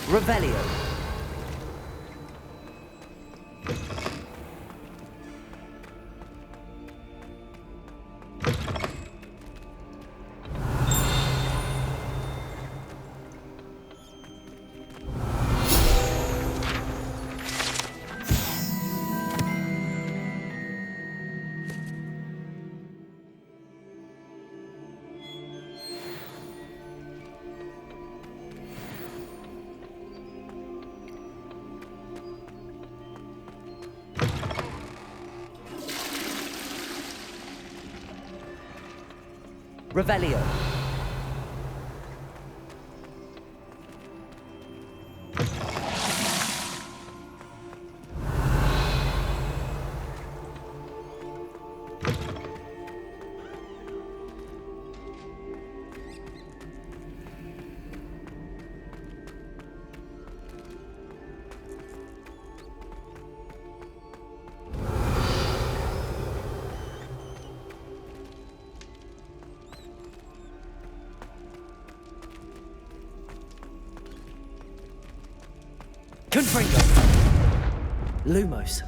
Revelio. Revelio. Confringo. Lumos.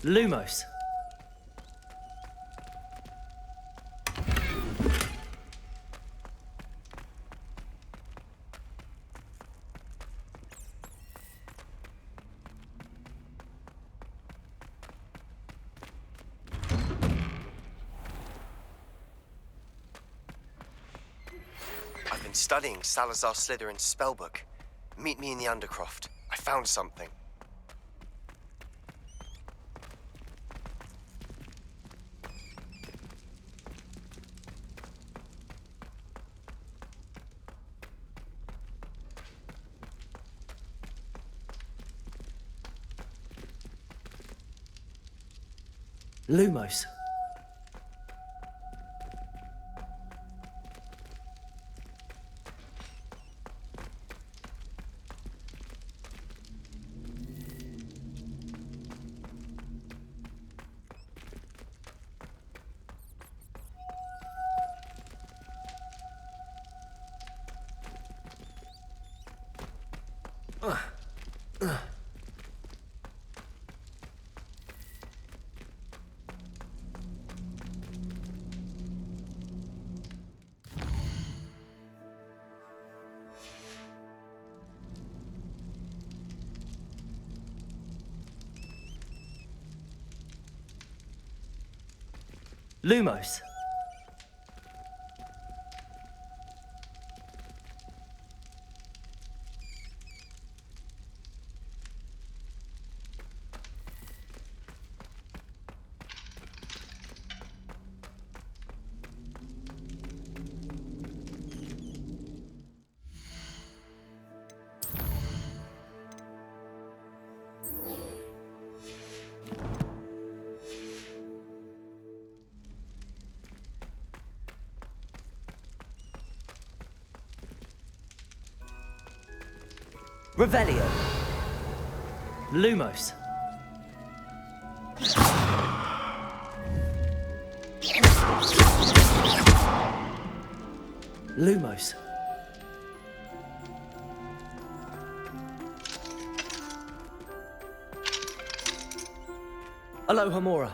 Lumos. I've been studying Salazar Slytherin's spellbook. Meet me in the Undercroft. I found something. Lumos. Lumos. Revelio. Lumos. Lumos. Alohomora.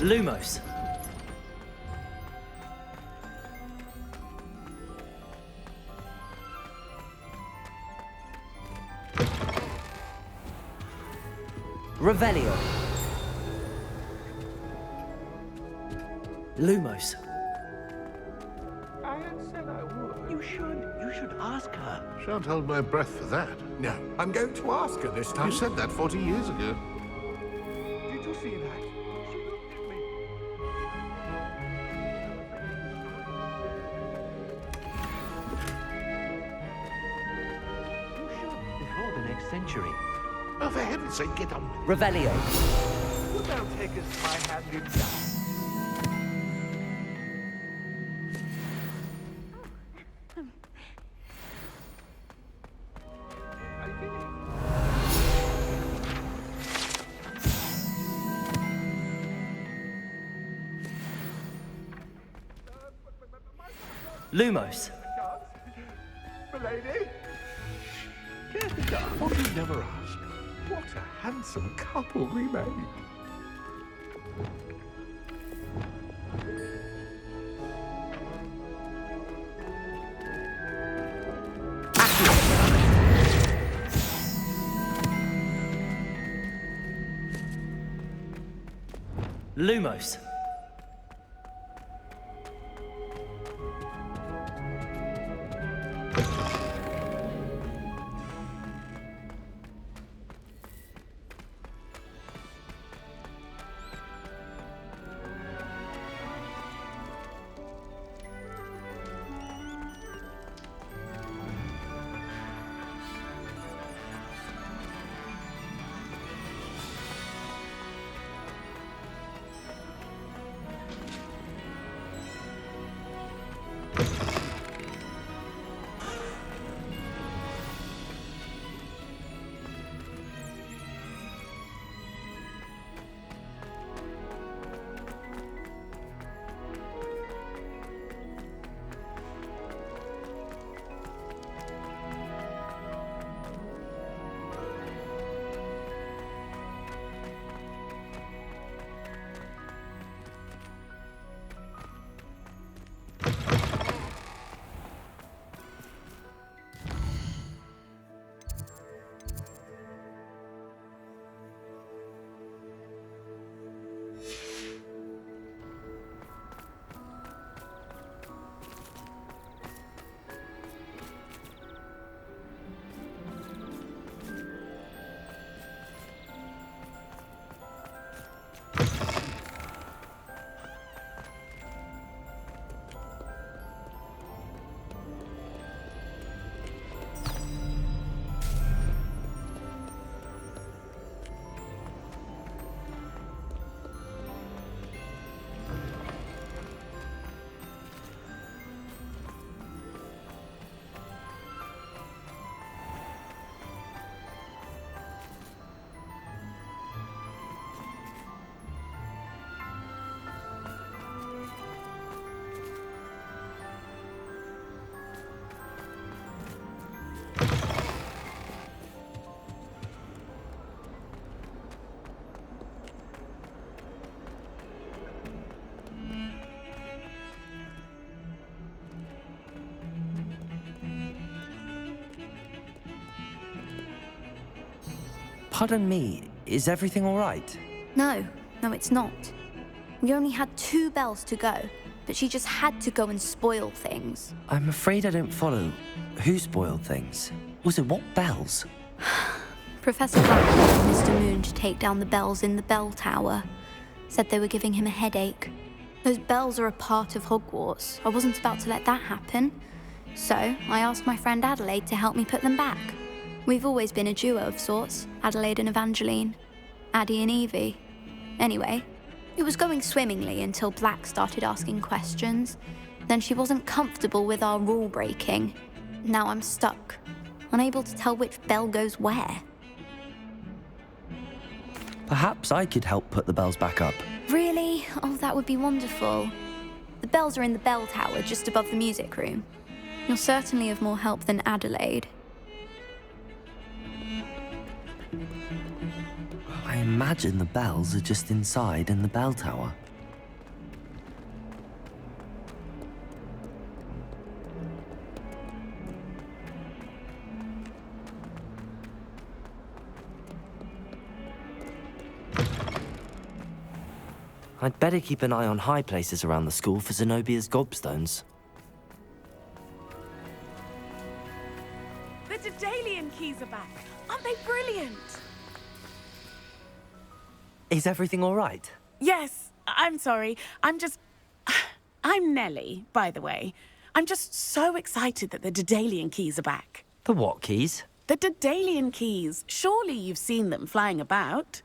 Lumos. Revelio. Lumos. I had said I would. You should ask her. Shan't hold my breath for that. No, I'm going to ask her this time. You said that 40 years ago. Did you see that? She looked at me. You should, before the next century. Oh, for heaven's sake, get on with it. Revelio. Would thou takest my hand in thine? I finished. Lumos. Milady? Care to die? What you never asked. What a handsome couple we made. Lumos. Pardon me, is everything all right? No, it's not. We only had 2 bells to go, but she just had to go and spoil things. I'm afraid I don't follow. Who spoiled things? Also, what bells? Professor Black told Mr. Moon to take down the bells in the bell tower. Said they were giving him a headache. Those bells are a part of Hogwarts. I wasn't about to let that happen. So I asked my friend Adelaide to help me put them back. We've always been a duo of sorts, Adelaide and Evangeline. Addie and Evie. Anyway, it was going swimmingly until Black started asking questions. Then she wasn't comfortable with our rule breaking. Now I'm stuck, unable to tell which bell goes where. Perhaps I could help put the bells back up. Really? Oh, that would be wonderful. The bells are in the bell tower just above the music room. You're certainly of more help than Adelaide. I imagine the bells are just inside in the bell tower. I'd better keep an eye on high places around the school for Zenobia's gobstones. The Daedalian keys are back. Aren't they brilliant? Is everything all right? Yes, I'm sorry. I'm Nellie, by the way. I'm just so excited that the Daedalian keys are back. The what keys? The Daedalian keys. Surely you've seen them flying about.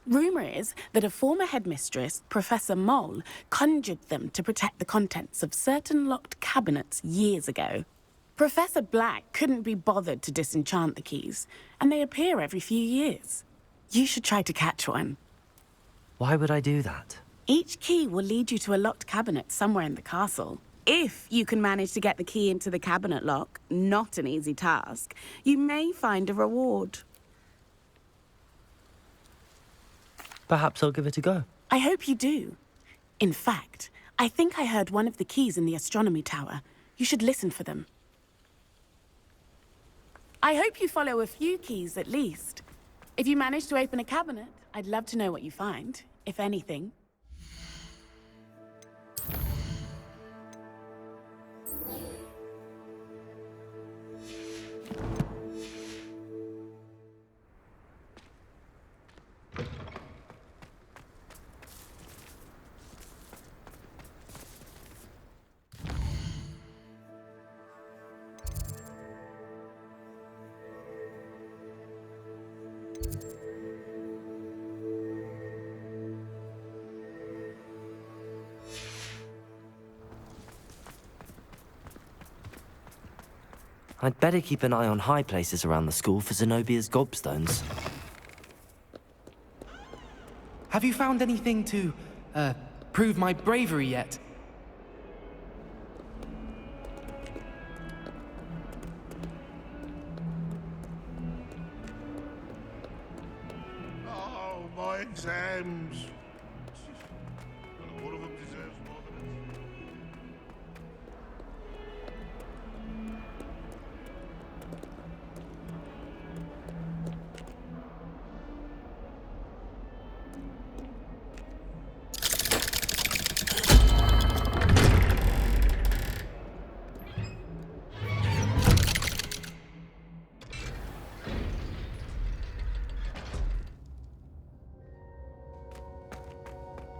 Rumour is that a former headmistress, Professor Moll, conjured them to protect the contents of certain locked cabinets years ago. Professor Black couldn't be bothered to disenchant the keys, and they appear every few years. You should try to catch one. Why would I do that? Each key will lead you to a locked cabinet somewhere in the castle. If you can manage to get the key into the cabinet lock, not an easy task, you may find a reward. Perhaps I'll give it a go. I hope you do. In fact, I think I heard one of the keys in the astronomy tower. You should listen for them. I hope you follow a few keys at least. If you manage to open a cabinet, I'd love to know what you find, if anything. I'd better keep an eye on high places around the school for Zenobia's gobstones. Have you found anything to, prove my bravery yet? Oh, my exams. One of them deserves more than it.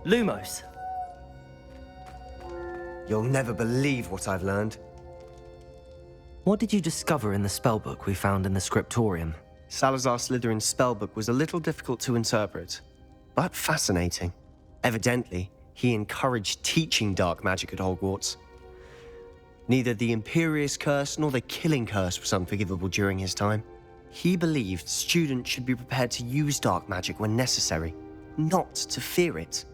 Lumos! You'll never believe what I've learned. What did you discover in the spellbook we found in the scriptorium? Salazar Slytherin's spellbook was a little difficult to interpret, but fascinating. Evidently, he encouraged teaching dark magic at Hogwarts. Neither the Imperious Curse nor the Killing Curse was unforgivable during his time. He believed students should be prepared to use dark magic when necessary, not to fear it.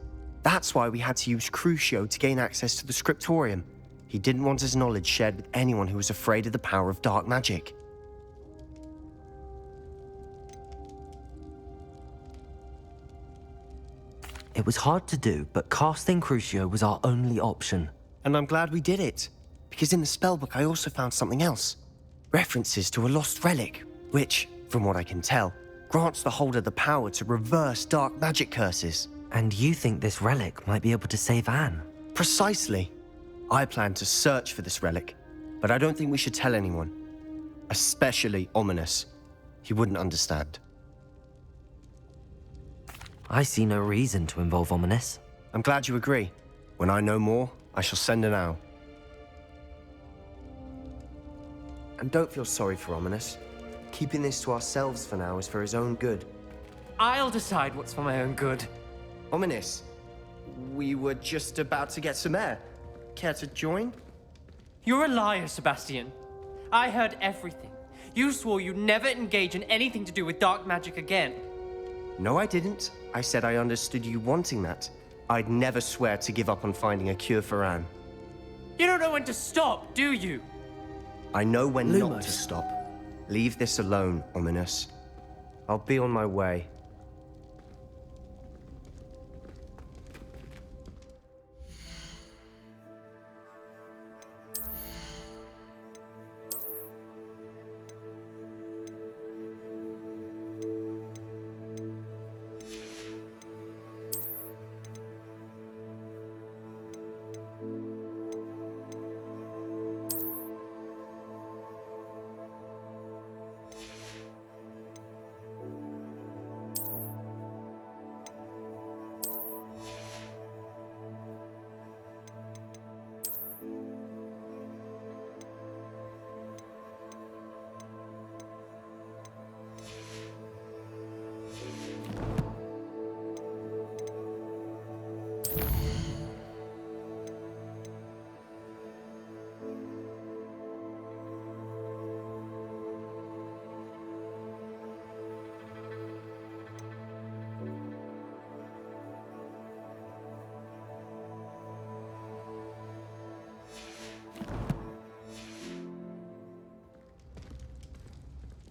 That's why we had to use Crucio to gain access to the scriptorium. He didn't want his knowledge shared with anyone who was afraid of the power of dark magic. It was hard to do, but casting Crucio was our only option. And I'm glad we did it, because in the spellbook I also found something else. References to a lost relic, which, from what I can tell, grants the holder the power to reverse dark magic curses. And you think this relic might be able to save Anne? Precisely. I plan to search for this relic, but I don't think we should tell anyone. Especially Ominous. He wouldn't understand. I see no reason to involve Ominous. I'm glad you agree. When I know more, I shall send an owl. And don't feel sorry for Ominous. Keeping this to ourselves for now is for his own good. I'll decide what's for my own good. Ominous. We were just about to get some air. Care to join? You're a liar, Sebastian. I heard everything. You swore you'd never engage in anything to do with dark magic again. No, I didn't. I said I understood you wanting that. I'd never swear to give up on finding a cure for Anne. You don't know when to stop, do you? I know when not Lumos. to stop. Leave this alone, Ominous. I'll be on my way.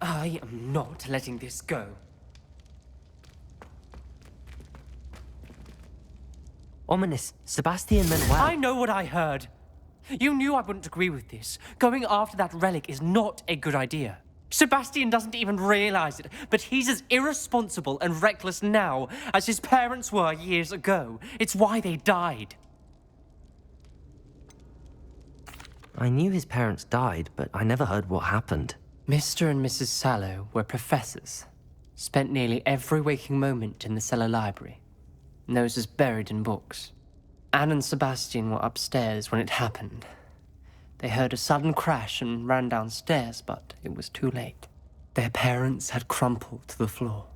I am not letting this go. Ominous, Sebastian meant well. I know what I heard. You knew I wouldn't agree with this. Going after that relic is not a good idea. Sebastian doesn't even realize it, but he's as irresponsible and reckless now as his parents were years ago. It's why they died. I knew his parents died, but I never heard what happened. Mr. and Mrs. Sallow were professors. Spent nearly every waking moment in the cellar library. Noses buried in books. Anne and Sebastian were upstairs when it happened. They heard a sudden crash and ran downstairs, but it was too late. Their parents had crumpled to the floor.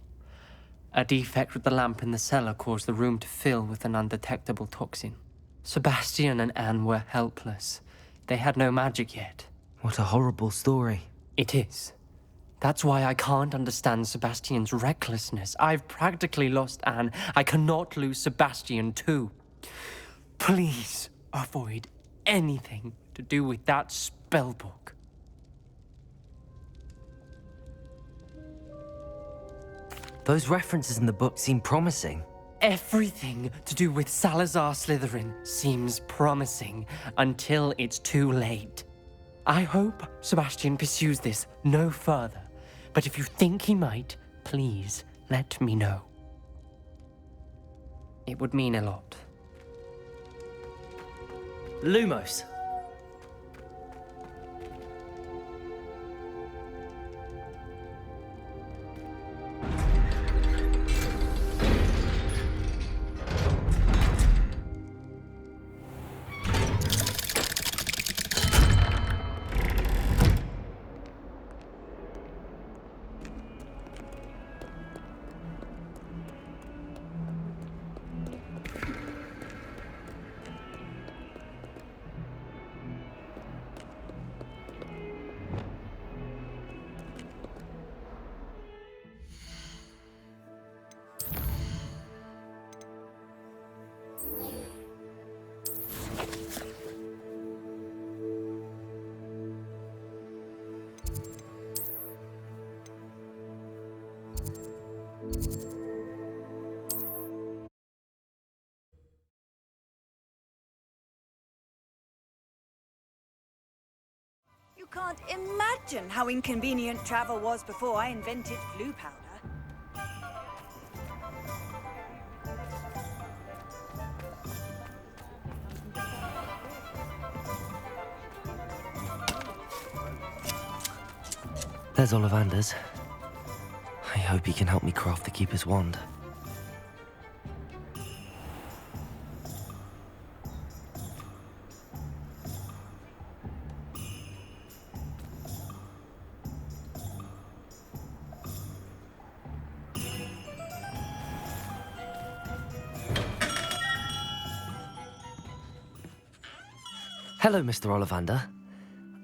A defect with the lamp in the cellar caused the room to fill with an undetectable toxin. Sebastian and Anne were helpless. They had no magic yet. What a horrible story. It is. That's why I can't understand Sebastian's recklessness. I've practically lost Anne. I cannot lose Sebastian too. Please avoid anything to do with that spellbook. Those references in the book seem promising. Everything to do with Salazar Slytherin seems promising until it's too late. I hope Sebastian pursues this no further, but if you think he might, please let me know. It would mean a lot. Lumos. You can't imagine how inconvenient travel was before I invented flu powder. There's Ollivander's. I hope he can help me craft the Keeper's wand. Hello, Mr. Ollivander.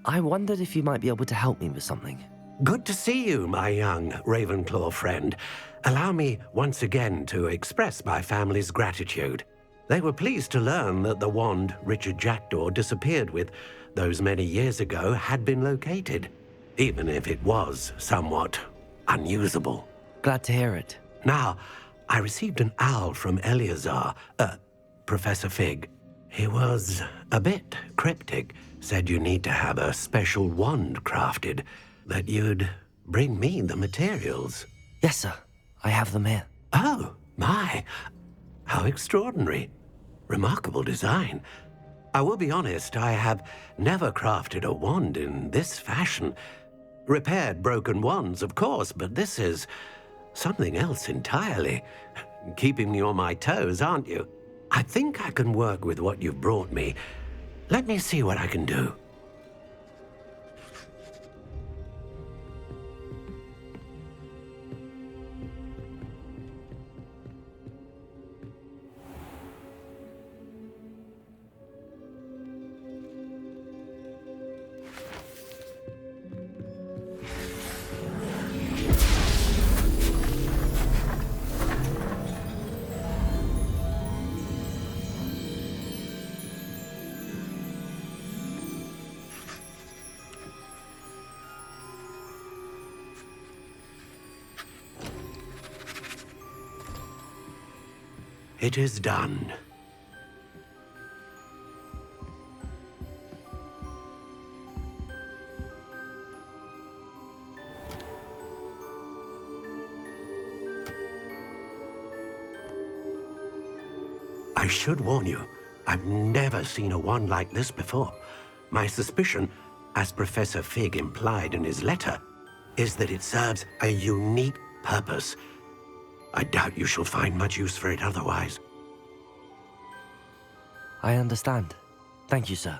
I wondered if you might be able to help me with something. Good to see you, my young Ravenclaw friend. Allow me once again to express my family's gratitude. They were pleased to learn that the wand Richard Jackdaw disappeared with those many years ago had been located, even if it was somewhat unusable. Glad to hear it. Now, I received an owl from Eleazar, Professor Fig. He was a bit cryptic, said you need to have a special wand crafted, that you'd bring me the materials. Yes, sir. I have them here. Oh, my. How extraordinary. Remarkable design. I will be honest, I have never crafted a wand in this fashion. Repaired broken wands, of course, but this is something else entirely. Keeping me on my toes, aren't you? I think I can work with what you've brought me. Let me see what I can do. It is done. I should warn you, I've never seen a wand like this before. My suspicion, as Professor Fig implied in his letter, is that it serves a unique purpose. I doubt you shall find much use for it otherwise. I understand. Thank you, sir.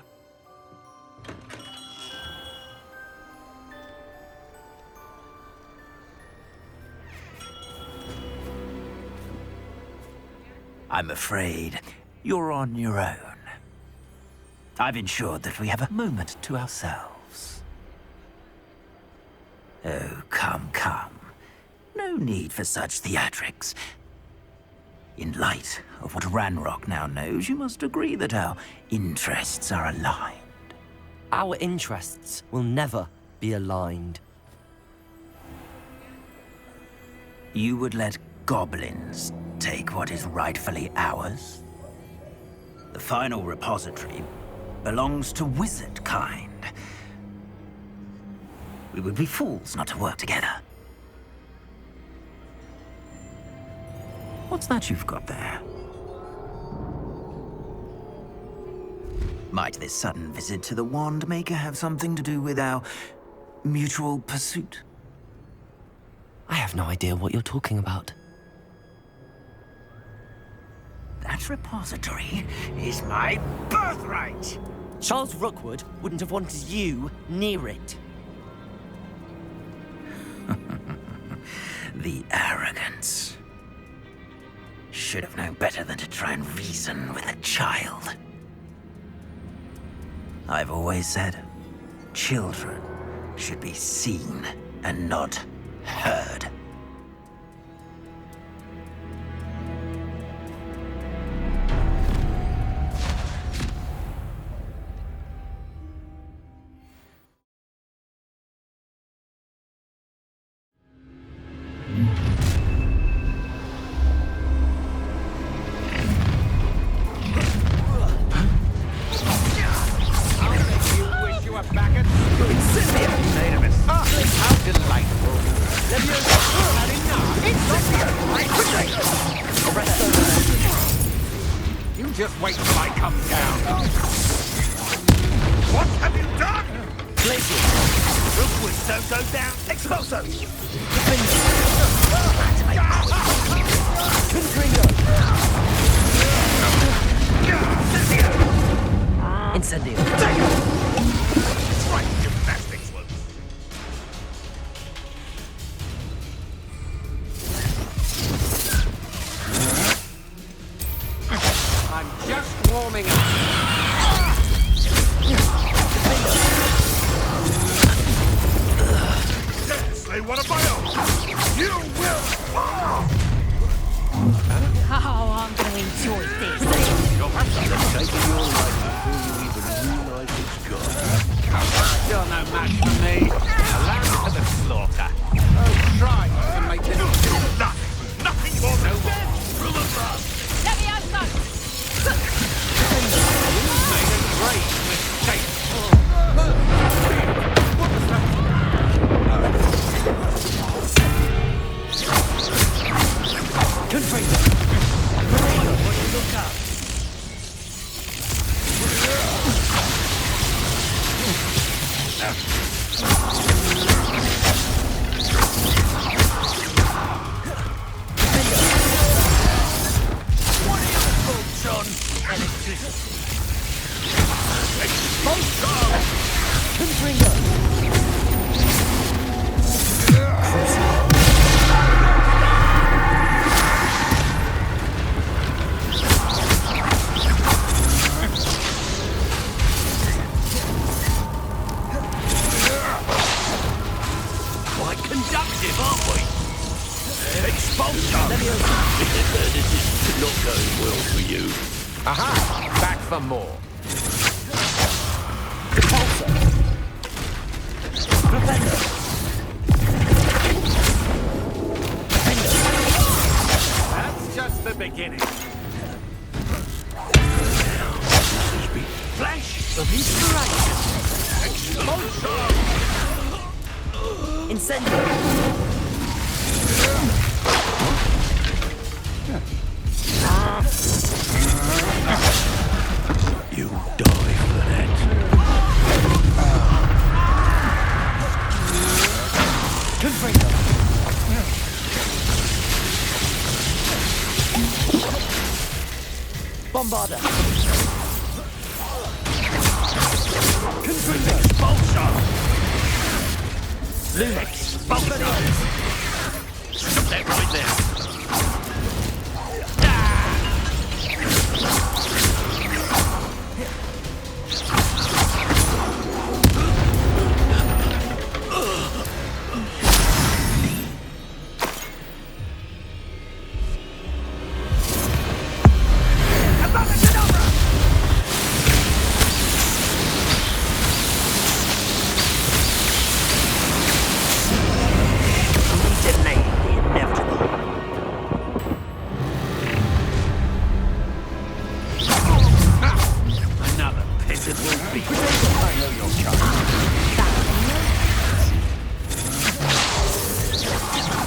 I'm afraid you're on your own. I've ensured that we have a moment to ourselves. Oh, come, come. No need for such theatrics. In light of what Ranrock now knows, you must agree that our interests are aligned. Our interests will never be aligned. You would let goblins take what is rightfully ours? The final repository belongs to wizard kind. We would be fools not to work together. What's that you've got there? Might this sudden visit to the Wand Maker have something to do with our mutual pursuit? I have no idea what you're talking about. That repository is my birthright! Charles Rookwood wouldn't have wanted you near it. The arrogance. Should have known better than to try and reason with a child. I've always said, children should be seen and not heard. Just wait till I come down. What have you done? Glacier! Rookwood, don't go down! Expulso! Incendio! Right, gymnastics once. I'm just warming up. match for me. A lamb to the slaughter. Oh, try to make this do nothing. Nothing more than death through the blood. Let me outside. You made a great mistake. Confringo! What you look up? What are your thoughts on electricity? Expulsion! Confringo! Quite conductive, aren't we? Expulsion! This is not going well for you. Aha! Back for more. Repulsor! Propender! That's just the beginning. Flash of inspiration! Expulsion! Incendio! You die for that. Confringo! Bombarder! Confringo! Expulsion! Lunex! Expulsion! Stop that right there.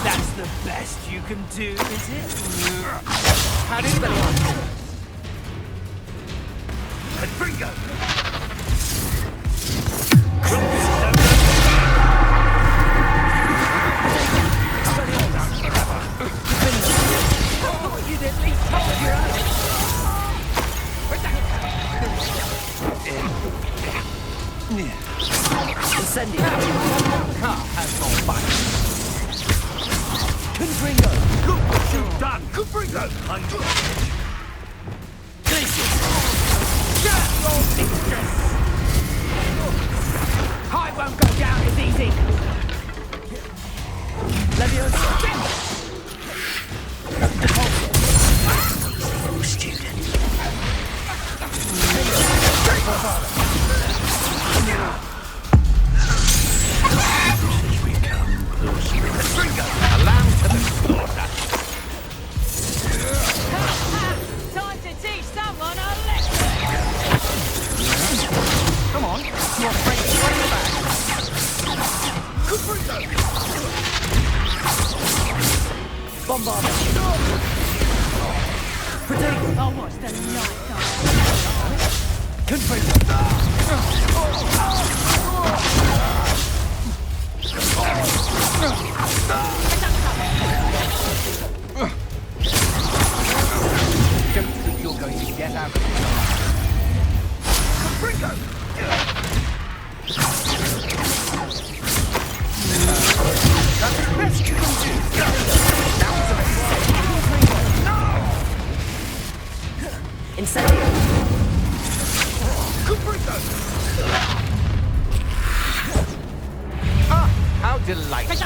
That's the best you can do, is it? How did that work? Confringo! You'd at least hold your own. Incendio! Car has no fight. Confringo! Look what you've done! Confringo! I won't go down as easy. Leviosa! Student. Confringo! A lamb to the slaughter. Time to teach someone a lesson. Come on, your friend's right back. Confringo! Bombarder! Protego! Oh, what's the night? Confringo! Don't think you're going to get out of this. Confringo! That's the best you can do. Now to the Incendio! Confringo! Ah, how delightful.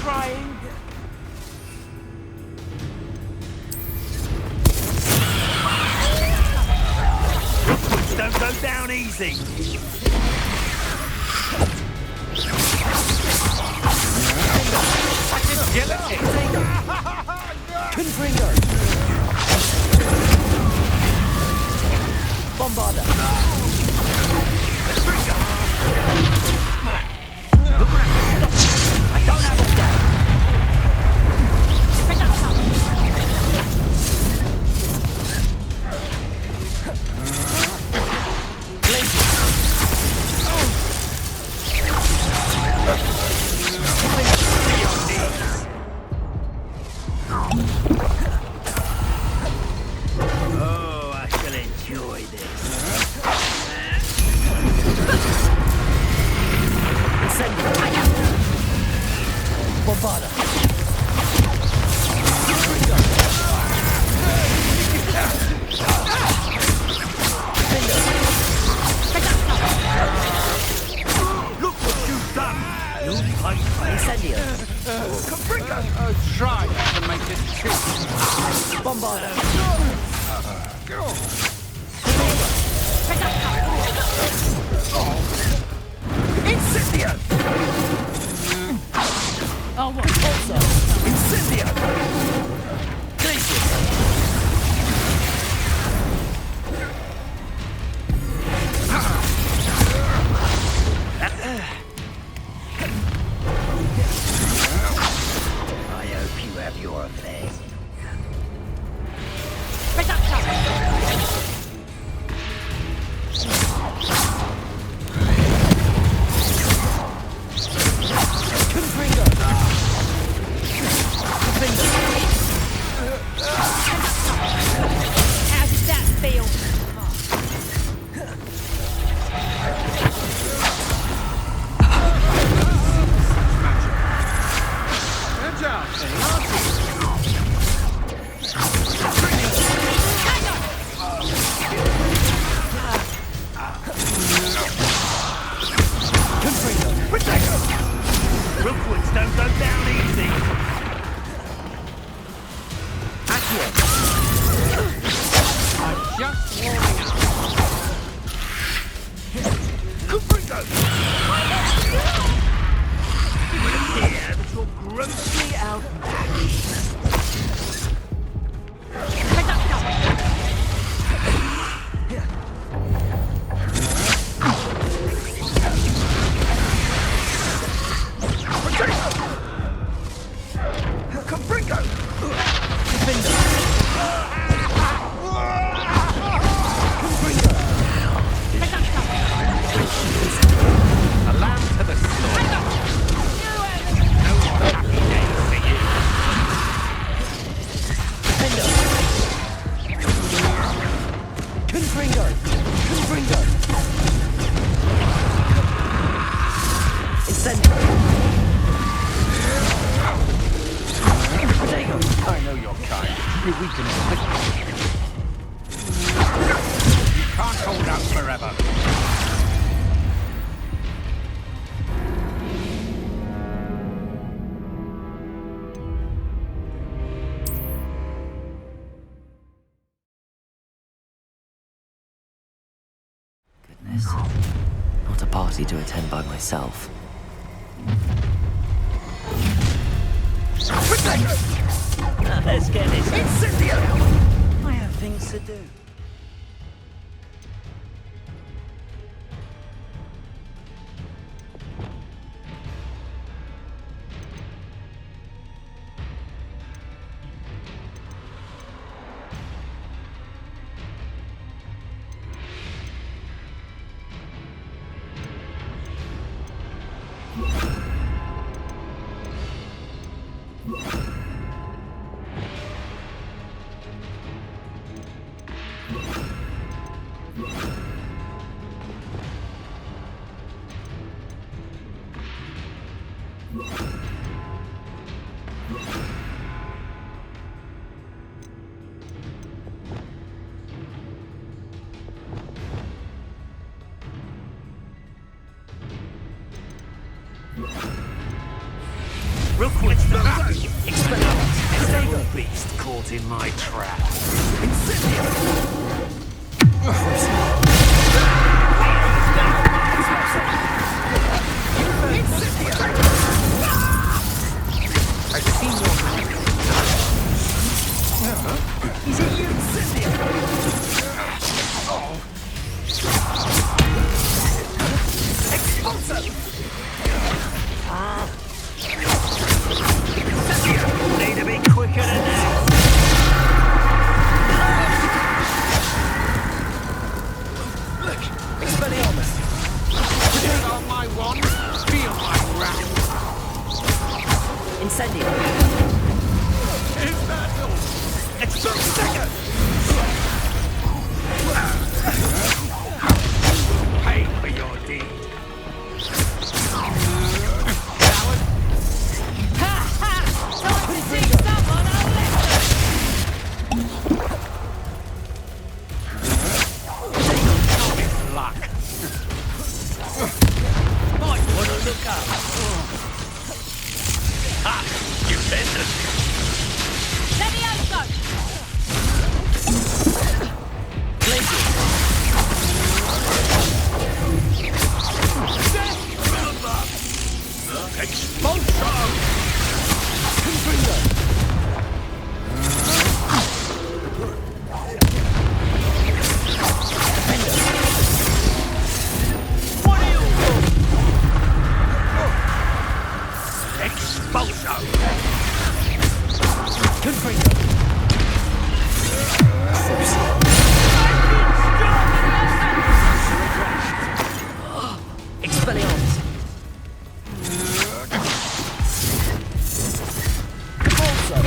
trying. Don't go down easy. That's a guillotine. Confringo! Bombarder! I don't have all day! Oh, I shall enjoy this. Bombarder! Look what you've done. You fight Incendio! Try to make this cheap. Bombarder! Incendio! Oh, what? Also, Incendio! Glacius! I hope you have your affairs. Confringo! How did that feel? Rookwoods don't go down easy. I'm just warming up. Confringo! It would appear that you're grossly outmatched. Confringo! A lamb to the slaughter. No more happy days for you. Confringo! Confringo! Incendio! I know your kind. You weaken quickly. You can't hold out forever. Goodness. Not a party to attend by myself. Let's get this. Incendio! I have things to do. Real quick, Expelliarmus. Beast caught in my trap. I've seen your hand. Is it you? Expulso! Need to be quicker than that. Look, Expelliarmus. Take on my wand, feel my round. Incendio. In battle! Expulso! Pay for your deed. Coward! Ha ha! Time to see someone on Not in luck. Might want to look up. Ah, you benders. Levioso! Expulso! What are you doing? Expulso! Expelliarmus. Levioso!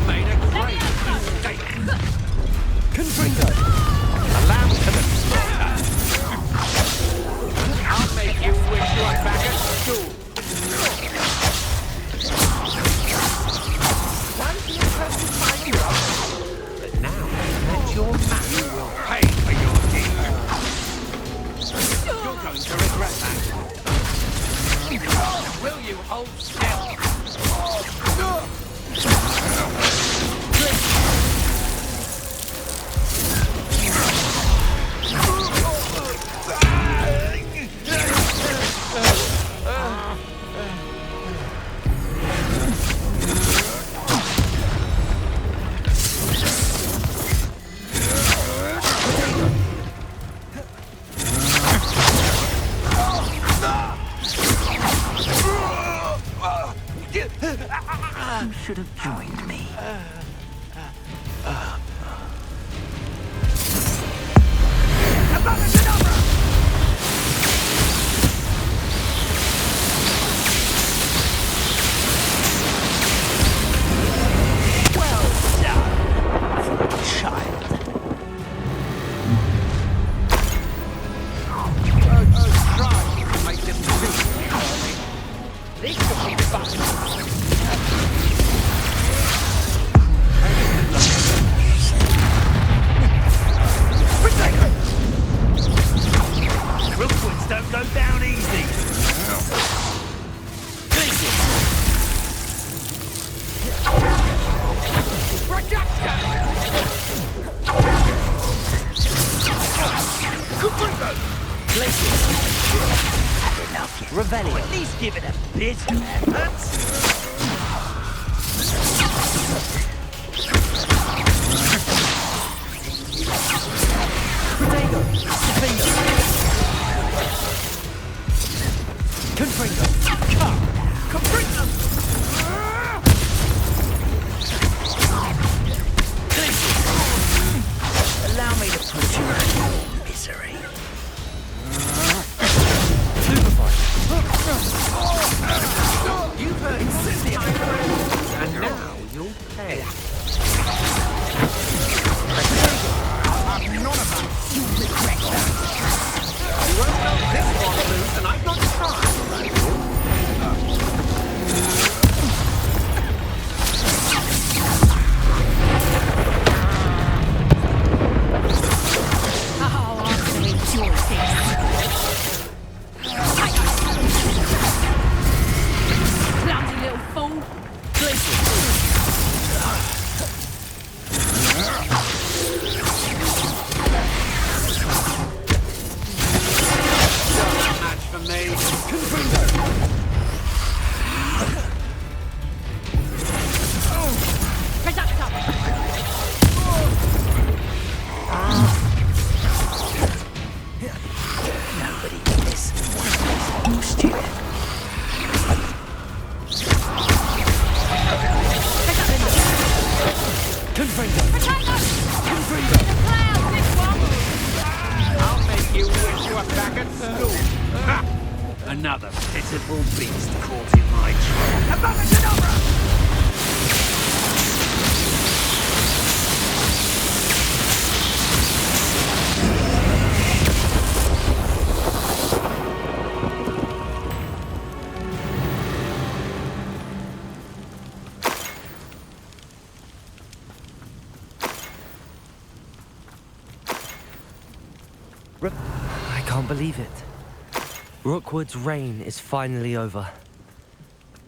Made a great mistake. A lamb to the slaughter. I'll make you wish you were back at school. But now, let your master will pay for your deed. You're going to regret that. Will you hold still? You should have joined me. Well done for a child. Try to make them think. This could be fun. Real quits don't go down easy. Enough. Revelio. At least give it a bit of effort. Allow me to put you out of your misery. You've heard Incendio, and now you'll pay. I'm not about you regret that. You won't know this one lose, and I've got time. Nobody can miss. Oh, stupid. I'll make you wish you were back at school. Ha! Another pitiful beast caught in my trap. Above and over! I can't believe it. Rookwood's reign is finally over.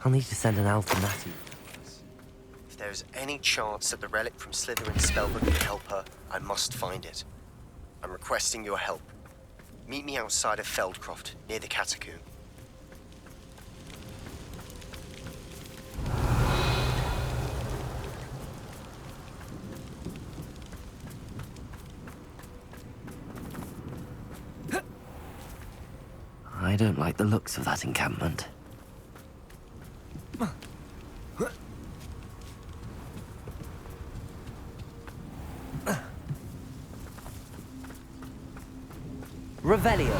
I'll need to send an owl to Natty. If there's any chance that the relic from Slytherin's spellbook can help her, I must find it. I'm requesting your help. Meet me outside of Feldcroft, near the Catacomb. I don't like the looks of that encampment. Revelio.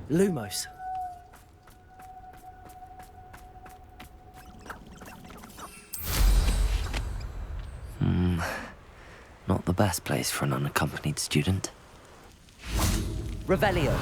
Lumos. Not the best place for an unaccompanied student. Revelio.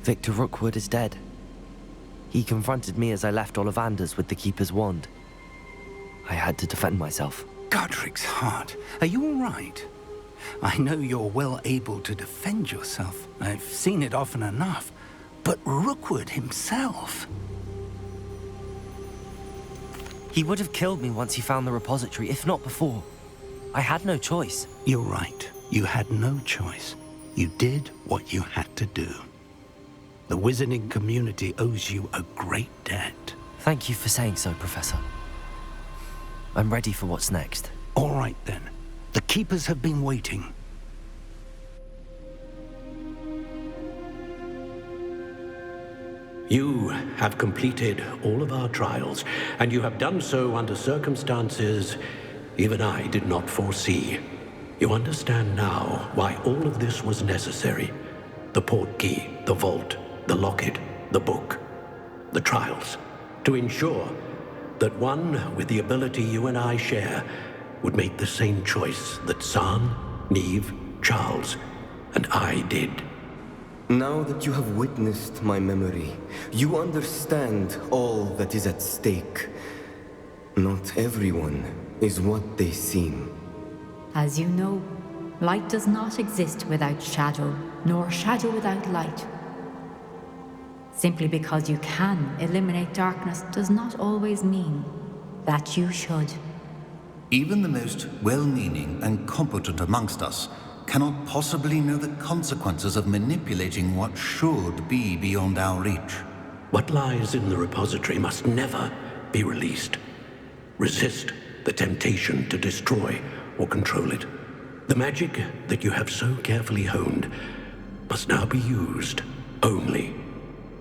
Victor Rookwood is dead. He confronted me as I left Ollivanders with the Keeper's wand. I had to defend myself. Godric's heart. Are you all right? I know you're well able to defend yourself. I've seen it often enough. But Rookwood himself... He would have killed me once he found the repository, if not before. I had no choice. You're right. You had no choice. You did what you had to do. The wizarding community owes you a great debt. Thank you for saying so, Professor. I'm ready for what's next. All right, then. The Keepers have been waiting. You have completed all of our trials, and you have done so under circumstances even I did not foresee. You understand now why all of this was necessary. The portkey, the vault, the locket, the book, the trials. To ensure that one with the ability you and I share would make the same choice that San, Neve, Charles, and I did. Now that you have witnessed my memory, you understand all that is at stake. Not everyone is what they seem. As you know, light does not exist without shadow, nor shadow without light. Simply because you can eliminate darkness does not always mean that you should. Even the most well-meaning and competent amongst us cannot possibly know the consequences of manipulating what should be beyond our reach. What lies in the repository must never be released. Resist the temptation to destroy or control it. The magic that you have so carefully honed must now be used only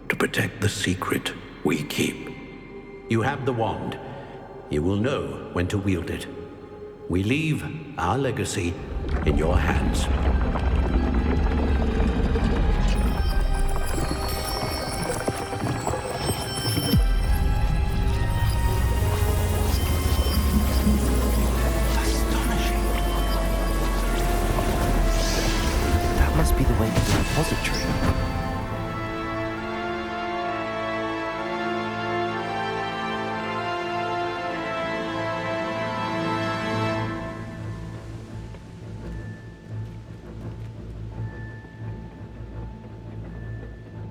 to protect the secret we keep. You have the wand. You will know when to wield it. We leave our legacy in your hands. That must be the way to the repository.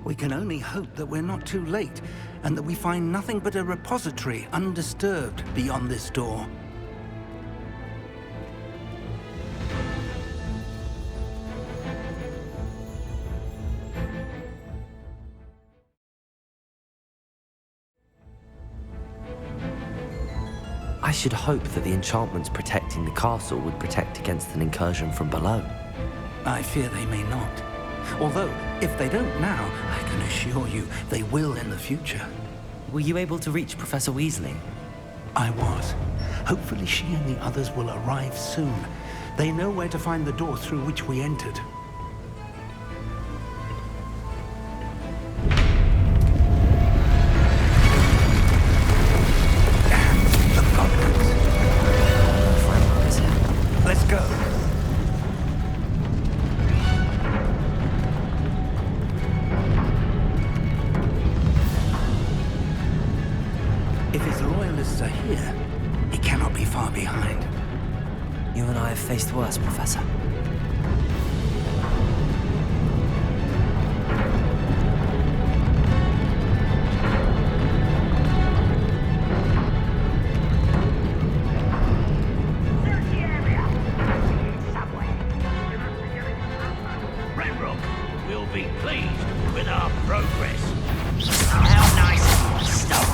We can only hope that we're not too late, and that we find nothing but a repository undisturbed beyond this door. I should hope that the enchantments protecting the castle would protect against an incursion from below. I fear they may not. Although, if they don't now, I can assure you they will in the future. Were you able to reach Professor Weasley? I was. Hopefully she and the others will arrive soon. They know where to find the door through which we entered. Damn the goblins. Let's go. If his loyalists are here, he cannot be far behind. You and I have faced worse, Professor. Ranrock will be pleased with our progress. How nice of you to stop